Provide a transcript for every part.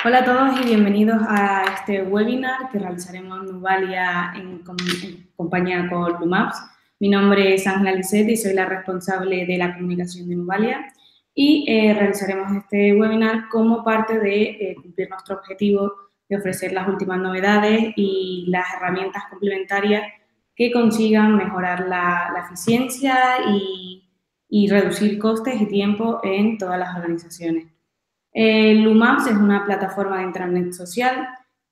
Hola a todos y bienvenidos a este webinar que realizaremos en Nubalia en compañía con Lumaps. Mi nombre es Ángela Lisset y soy la responsable de la comunicación de Nubalia y realizaremos este webinar como parte de cumplir nuestro objetivo de ofrecer las últimas novedades y las herramientas complementarias que consigan mejorar la eficiencia y reducir costes y tiempo en todas las organizaciones. Lumaps es una plataforma de intranet social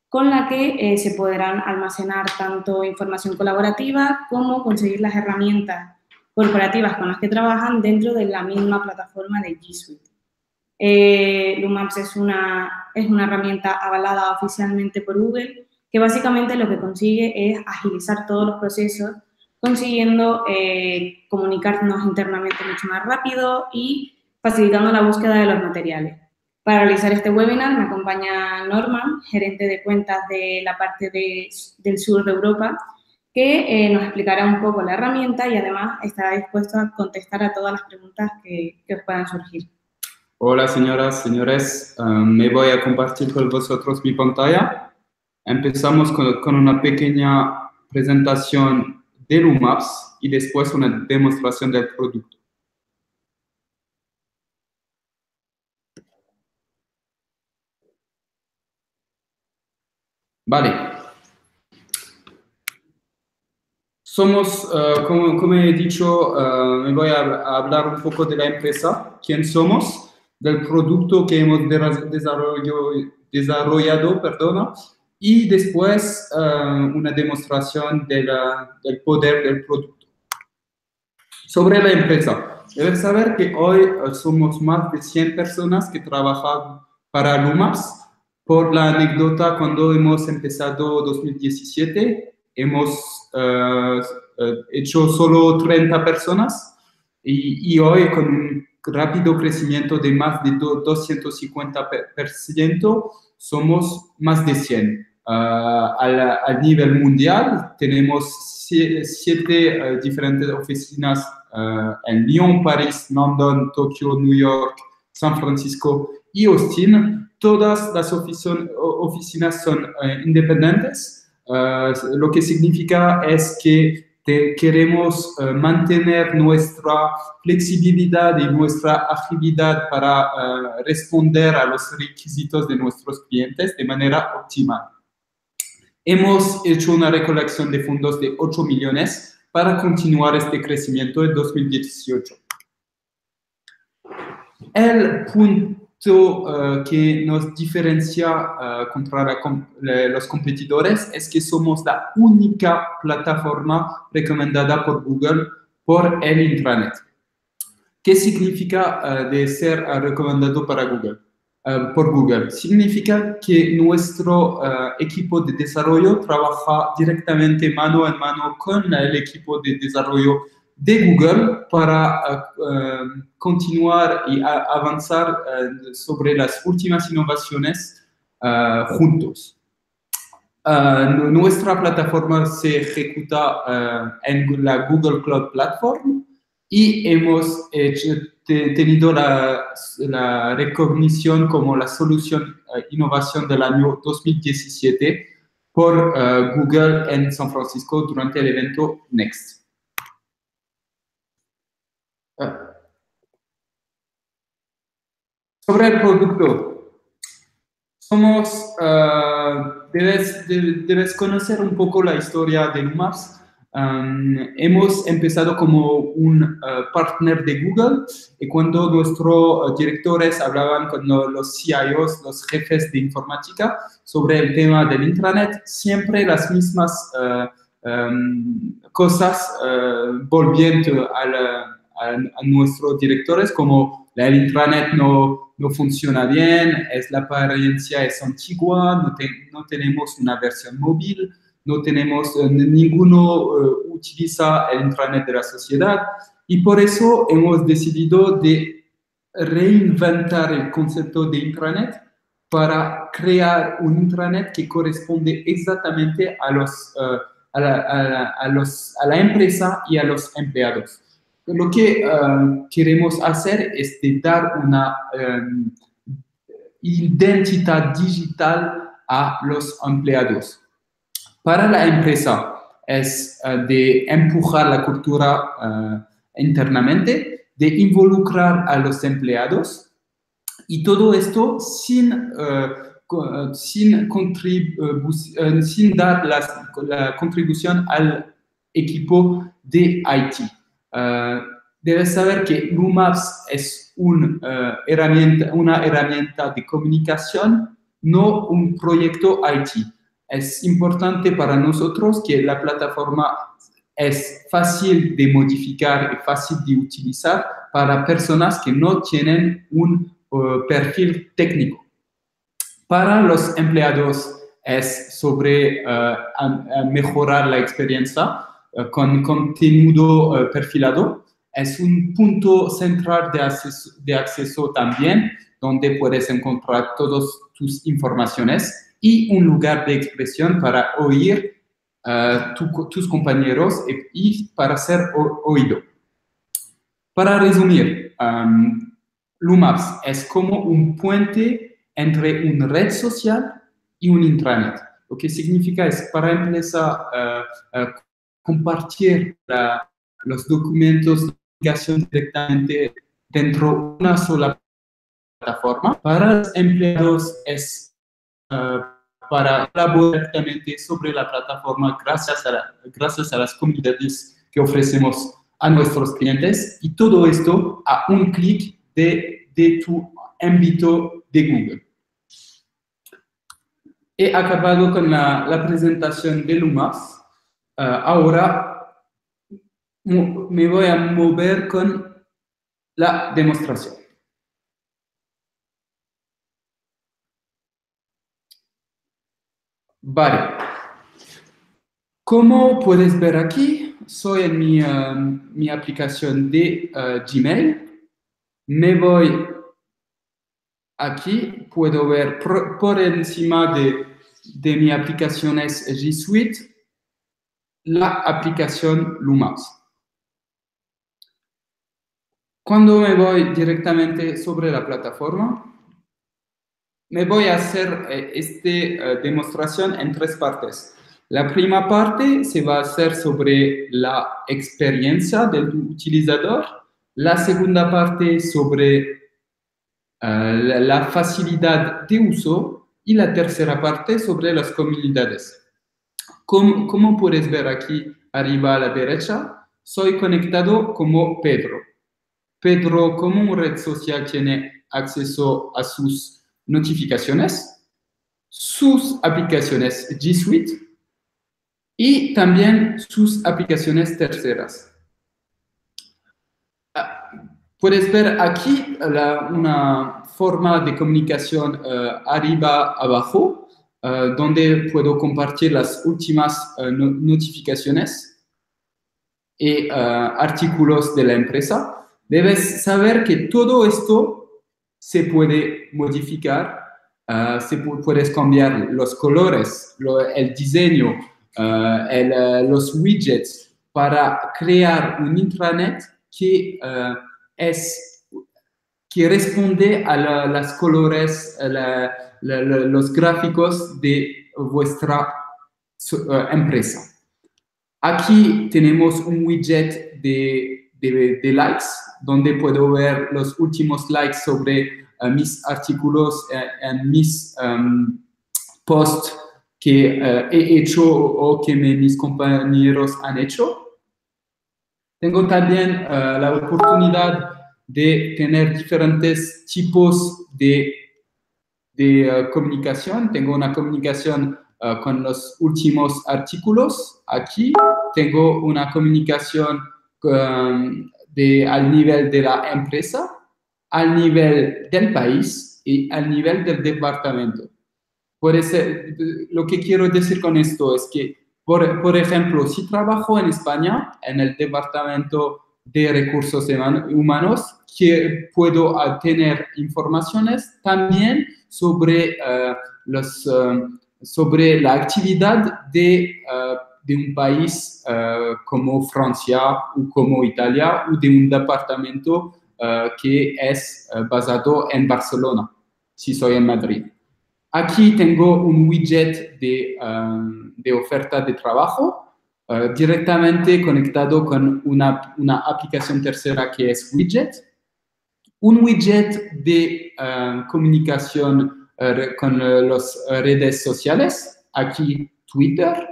con la que se podrán almacenar tanto información colaborativa como conseguir las herramientas corporativas con las que trabajan dentro de la misma plataforma de G Suite. Lumaps es una herramienta avalada oficialmente por Google que básicamente lo que consigue es agilizar todos los procesos, consiguiendo comunicarnos internamente mucho más rápido y facilitando la búsqueda de los materiales. Para realizar este webinar me acompaña Norman, gerente de cuentas de la parte del sur de Europa, que nos explicará un poco la herramienta y además estará dispuesto a contestar a todas las preguntas que os puedan surgir. Hola señoras, señores, me voy a compartir con vosotros mi pantalla. Empezamos con una pequeña presentación de Lumaps y después una demostración del producto. Vale. Somos, como he dicho, me voy a hablar un poco de la empresa, quién somos, del producto que hemos desarrollado, y después una demostración del poder del producto. Sobre la empresa, debes saber que hoy somos más de 100 personas que trabajan para Lumaps. Por la anécdota, cuando hemos empezado 2017, hemos hecho solo 30 personas y hoy con un rápido crecimiento de más de 250% somos más de 100. Al nivel mundial tenemos 7 diferentes oficinas en Lyon, París, London, Tokio, New York, San Francisco y Austin. Todas las oficinas son independientes, lo que significa es que queremos mantener nuestra flexibilidad y nuestra agilidad para responder a los requisitos de nuestros clientes de manera optimal. Hemos hecho una recolección de fondos de 8 millones para continuar este crecimiento en 2018. El punto que nos diferencia contra los competidores es que somos la única plataforma recomendada por Google por el intranet. ¿Qué significa de ser recomendado para Google? Por Google. Significa que nuestro equipo de desarrollo trabaja directamente mano en mano con el equipo de desarrollo de Google para continuar y avanzar sobre las últimas innovaciones juntos. Nuestra plataforma se ejecuta en la Google Cloud Platform y hemos tenido la recognición como la solución innovación del año 2017 por Google en San Francisco durante el evento Next. Sobre el producto, debes conocer un poco la historia de Lumaps. Hemos empezado como un partner de Google y cuando nuestros directores hablaban con los CIOs, los jefes de informática, sobre el tema del intranet, siempre las mismas cosas volviendo a nuestros directores, como el intranet no funciona bien, la apariencia es antigua, no tenemos una versión móvil, no tenemos, ninguno utiliza el intranet de la sociedad y por eso hemos decidido de reinventar el concepto de intranet para crear un intranet que corresponde exactamente a la empresa y a los empleados. Lo que queremos hacer es de dar una identidad digital a los empleados. Para la empresa es de empujar la cultura internamente, de involucrar a los empleados y todo esto sin dar la contribución al equipo de IT. Debes saber que Lumaps es una herramienta de comunicación, no un proyecto IT. Es importante para nosotros que la plataforma es fácil de modificar y fácil de utilizar para personas que no tienen un perfil técnico. Para los empleados es sobre mejorar la experiencia con contenido perfilado. Es un punto central de acceso también, donde puedes encontrar todas tus informaciones y un lugar de expresión para oír tus compañeros y para ser oído. Para resumir, Lumaps es como un puente entre una red social y un intranet. Lo que significa es, para empezar a compartir los documentos de comunicación directamente dentro de una sola plataforma. Para los empleados es para colaborar directamente sobre la plataforma gracias a las comunidades que ofrecemos a nuestros clientes, y todo esto a un clic de tu ámbito de Google. He acabado con la presentación de Lumaps. Ahora me voy a mover con la demostración. Vale. Como puedes ver aquí, soy en mi aplicación de Gmail. Me voy aquí, puedo ver por encima de mi aplicación es G Suite, la aplicación Lumaps. Cuando me voy directamente sobre la plataforma, me voy a hacer esta demostración en 3 partes. La primera parte se va a hacer sobre la experiencia del utilizador. La segunda parte sobre la facilidad de uso. Y la tercera parte sobre las comunidades. Como puedes ver aquí arriba a la derecha, soy conectado como Pedro. Pedro, como red social, tiene acceso a sus notificaciones, sus aplicaciones G Suite y también sus aplicaciones terceras. Puedes ver aquí una forma de comunicación arriba abajo, donde puedo compartir las últimas notificaciones y artículos de la empresa. Debes saber que todo esto se puede modificar, puedes cambiar los colores, el diseño, los widgets para crear un intranet que responde a los colores, los gráficos de vuestra empresa. Aquí tenemos un widget de likes, donde puedo ver los últimos likes sobre mis artículos en mis posts que he hecho o que mis compañeros han hecho. Tengo también la oportunidad de tener diferentes tipos de comunicación. Tengo una comunicación con los últimos artículos. Aquí tengo una comunicación al nivel de la empresa, al nivel del país y al nivel del departamento. Lo que quiero decir con esto es que, por ejemplo, si trabajo en España, en el departamento de recursos humanos, que puedo tener informaciones también sobre la actividad de un país como Francia o como Italia, o de un departamento que es basado en Barcelona. si soy en Madrid. Aquí tengo un widget de oferta de trabajo directamente conectado con una aplicación tercera que es Widget. Un widget de comunicación con las redes sociales, aquí Twitter.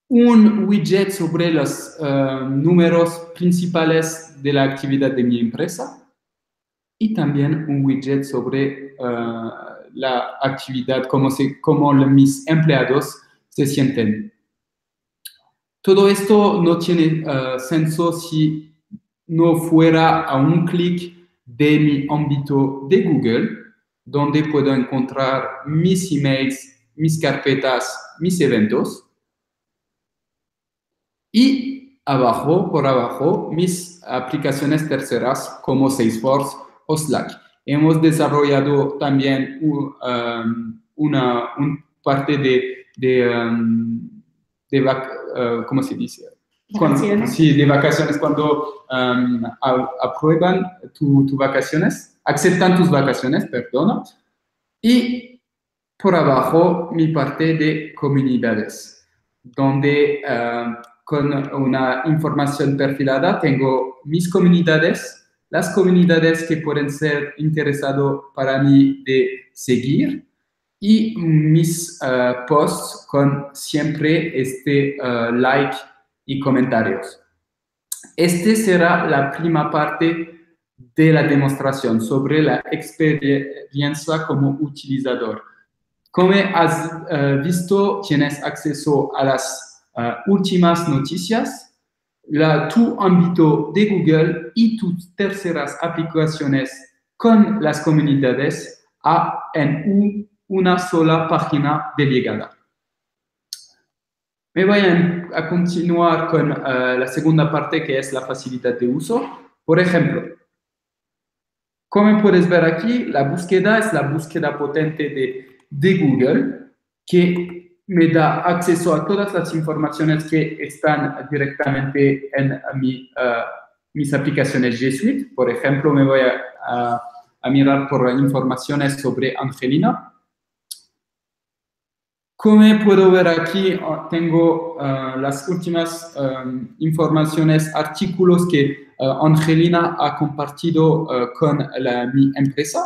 Un widget sobre los números principales de la actividad de mi empresa. Y también un widget sobre la actividad, cómo mis empleados se sienten. Todo esto no tiene senso si no fuera a un clic de mi ámbito de Google, donde puedo encontrar mis emails, mis carpetas, mis eventos. Y abajo, por abajo, mis aplicaciones terceras como Salesforce o Slack. Hemos desarrollado también una parte ¿cómo se dice? De vacaciones, cuando aprueban tus vacaciones, aceptan tus vacaciones, perdona. Y por abajo, mi parte de comunidades, donde con una información perfilada tengo mis comunidades, las comunidades que pueden ser interesadas para mí de seguir, y mis posts con siempre like y comentarios. Este será la primera parte de la demostración sobre la experiencia como utilizador. Como has visto, tienes acceso a las últimas noticias, tu ámbito de Google y tus terceras aplicaciones con las comunidades en una sola página de llegada. Me voy a continuar con la segunda parte, que es la facilidad de uso. Por ejemplo, como puedes ver aquí, la búsqueda es la búsqueda potente de Google, que me da acceso a todas las informaciones que están directamente en mis aplicaciones G Suite. Por ejemplo, me voy a mirar por informaciones sobre Angelina. Como puedo ver aquí, tengo las últimas informaciones, artículos que Angelina ha compartido con mi empresa.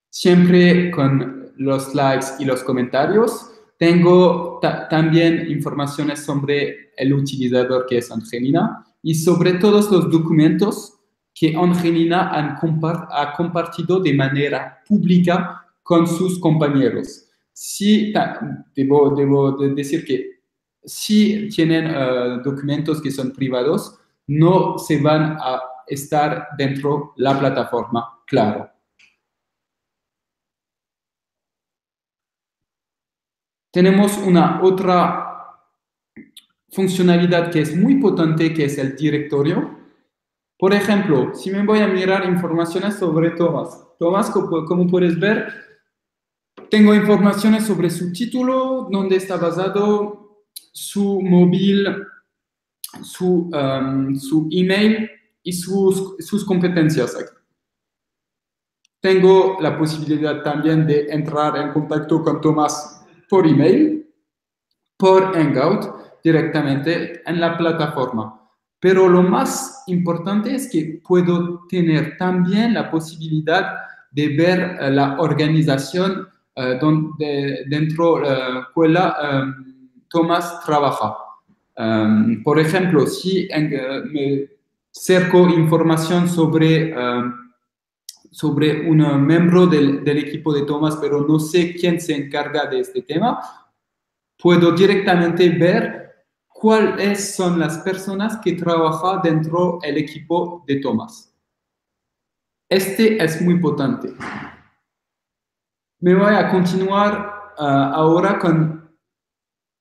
Siempre con los likes y los comentarios. Tengo también informaciones sobre el utilizador, que es Angelina, y sobre todos los documentos que Angelina ha compartido de manera pública con sus compañeros. Sí, debo decir que si tienen documentos que son privados, no se van a estar dentro de la plataforma, claro. Tenemos una otra funcionalidad que es muy potente, que es el directorio. Por ejemplo, si me voy a mirar informaciones sobre Tomás. Tomás, como puedes ver, tengo informaciones sobre su título, dónde está basado, su móvil, su email y sus competencias aquí. Tengo la posibilidad también de entrar en contacto con Tomás por email, por Hangout, directamente en la plataforma. Pero lo más importante es que puedo tener también la posibilidad de ver la organización dentro de la escuela Tomás trabaja. Por ejemplo, si me cerco información sobre un miembro del equipo de Tomás, pero no sé quién se encarga de este tema, puedo directamente ver cuáles son las personas que trabajan dentro del equipo de Tomás. Este es muy potente. Me voy a continuar ahora con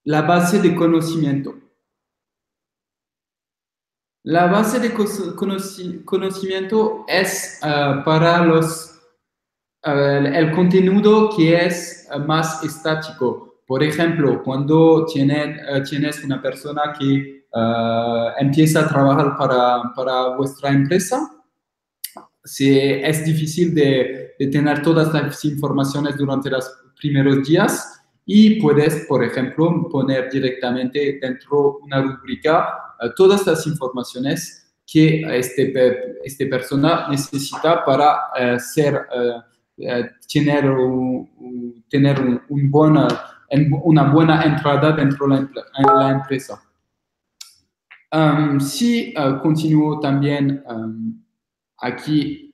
la base de conocimiento. La base de conocimiento es para el contenido que es más estático. Por ejemplo, cuando tienes una persona que empieza a trabajar para vuestra empresa, es difícil de tener todas las informaciones durante los primeros días y puedes, por ejemplo, poner directamente dentro de una rúbrica todas las informaciones que esta persona necesita para tener una buena entrada dentro de la empresa. Si continúo también aquí,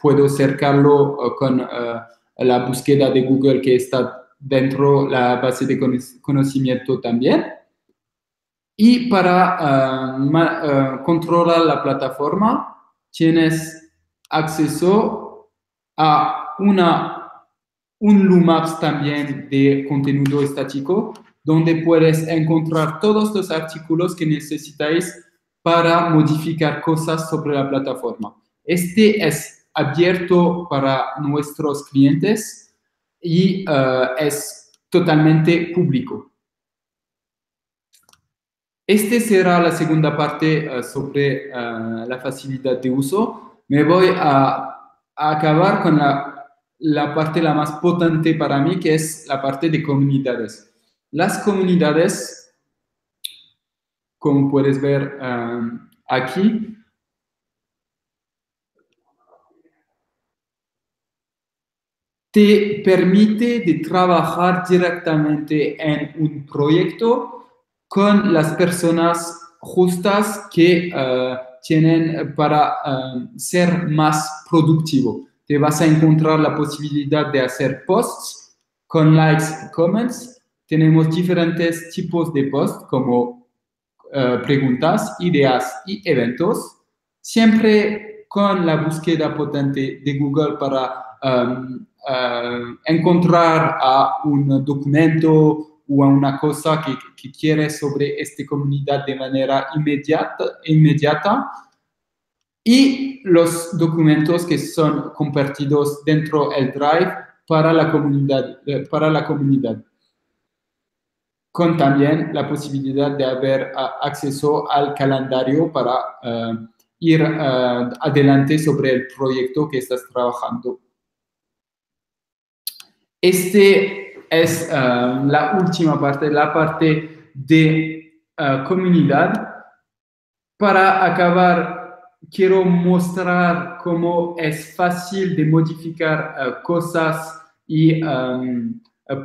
puedo acercarlo con la búsqueda de Google que está dentro de la base de conocimiento también. Y para controlar la plataforma, tienes acceso a un Lumaps también de contenido estático, donde puedes encontrar todos los artículos que necesitáis para modificar cosas sobre la plataforma. Este es abierto para nuestros clientes y es totalmente público. Esta será la segunda parte sobre la facilidad de uso. Me voy a acabar con la parte la más potente para mí, que es la parte de comunidades. Las comunidades, como puedes ver aquí, te permite de trabajar directamente en un proyecto con las personas justas que tienen para ser más productivo. Te vas a encontrar la posibilidad de hacer posts con likes y comments. Tenemos diferentes tipos de posts como preguntas, ideas y eventos, siempre con la búsqueda potente de Google para encontrar a un documento o a una cosa que quieres sobre esta comunidad de manera inmediata y los documentos que son compartidos dentro del Drive para la comunidad. Con también la posibilidad de haber acceso al calendario para ir adelante sobre el proyecto que estás trabajando. Este es la última parte, la parte de comunidad. Para acabar, quiero mostrar cómo es fácil de modificar cosas y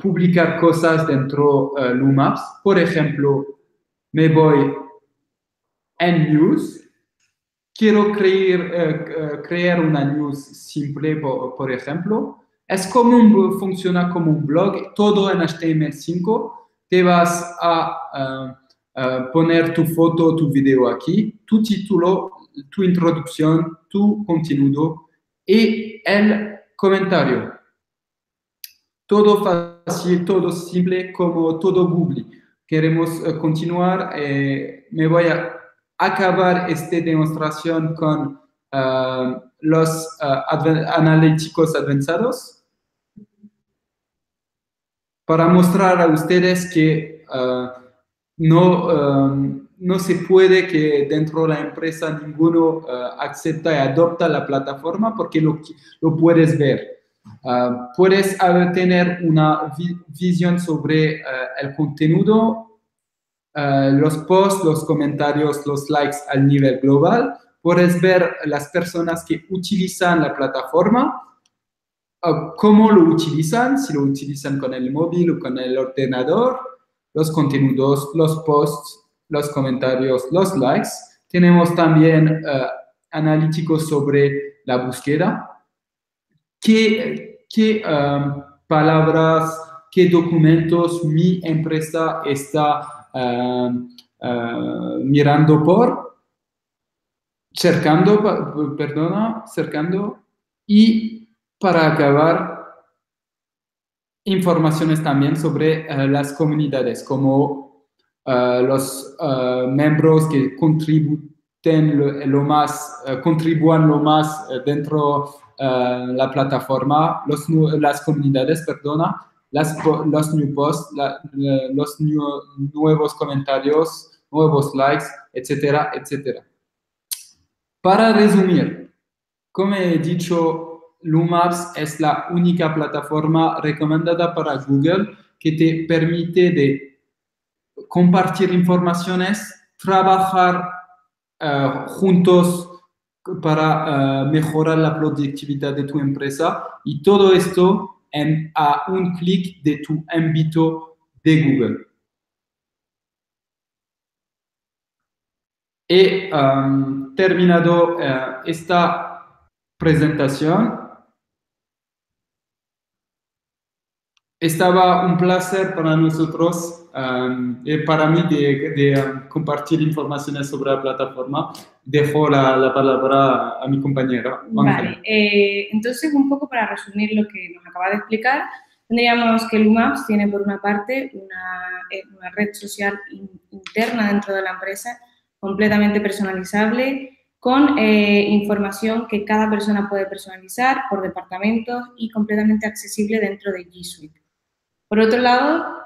publicar cosas dentro de Lumaps. Por ejemplo, me voy en News. Quiero crear una news simple, por ejemplo. Funciona como un blog, todo en HTML5. Te vas a poner tu foto, tu video aquí, tu título, tu introducción, tu contenido y el comentario. Todo fácil, todo simple, como todo Google. Queremos continuar. Me voy a acabar esta demostración con los analíticos avanzados para mostrar a ustedes que no se puede que dentro de la empresa ninguno acepta y adopta la plataforma porque lo puedes ver. Puedes tener una visión sobre el contenido, los posts, los comentarios, los likes al nivel global. Puedes ver las personas que utilizan la plataforma, cómo lo utilizan, si lo utilizan con el móvil o con el ordenador, los contenidos, los posts, los comentarios, los likes. Tenemos también analíticos sobre la búsqueda. ¿Qué palabras, qué documentos mi empresa está mirando cercando, y para acabar, informaciones también sobre las comunidades, como los miembros que contribuyan lo más dentro la plataforma, las comunidades, los new posts, los nuevos comentarios, nuevos likes, etcétera, etcétera. Para resumir, Como he dicho, Lumapps es la única plataforma recomendada para Google que te permite de compartir informaciones, trabajar juntos para mejorar la productividad de tu empresa y todo esto a un clic de tu ámbito de Google. He terminado esta presentación. Estaba un placer para nosotros y para mí de compartir informaciones sobre la plataforma. Dejo la palabra a mi compañera. Vale, entonces un poco para resumir lo que nos acaba de explicar, tendríamos que Lumapps tiene por una parte una red social interna dentro de la empresa completamente personalizable con información que cada persona puede personalizar por departamentos y completamente accesible dentro de G Suite. Por otro lado,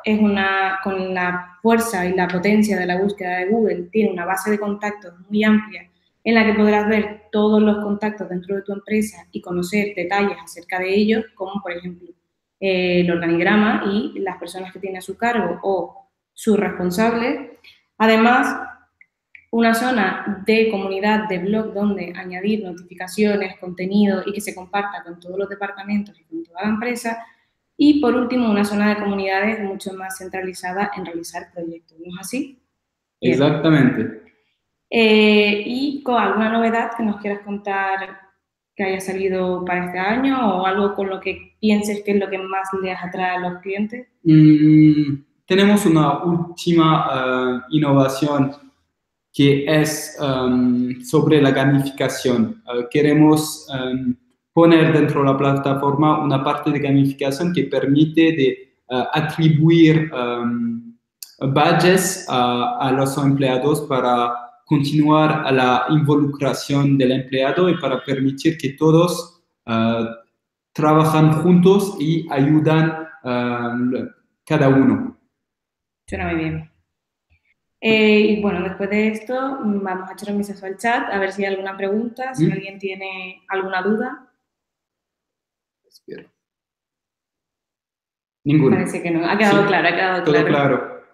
con la fuerza y la potencia de la búsqueda de Google, tiene una base de contactos muy amplia en la que podrás ver todos los contactos dentro de tu empresa y conocer detalles acerca de ellos, como por ejemplo el organigrama y las personas que tiene a su cargo o sus responsables. Además, una zona de comunidad de blog donde añadir notificaciones, contenido y que se comparta con todos los departamentos y con toda la empresa. Y por último, una zona de comunidades mucho más centralizada en realizar proyectos, ¿no es así? Bien. Exactamente. ¿Y con alguna novedad que nos quieras contar que haya salido para este año o algo con lo que pienses que es lo que más les atrae a los clientes? Tenemos una última innovación que es sobre la gamificación. Queremos poner dentro de la plataforma una parte de gamificación que permite de atribuir badges a los empleados para continuar a la involucración del empleado y para permitir que todos trabajan juntos y ayudan cada uno. Suena muy bien. Y bueno, después de esto vamos a echar un vistazo al chat a ver si hay alguna pregunta, si alguien tiene alguna duda. Espero. Ninguna. Parece que no. Ha quedado claro, ha quedado todo claro.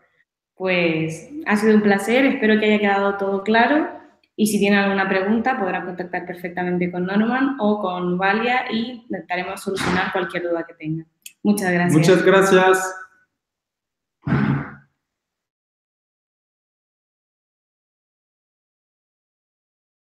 Pues ha sido un placer, espero que haya quedado todo claro y si tienen alguna pregunta podrán contactar perfectamente con Norman o con Nuvalia y intentaremos solucionar cualquier duda que tengan. Muchas gracias. Muchas gracias.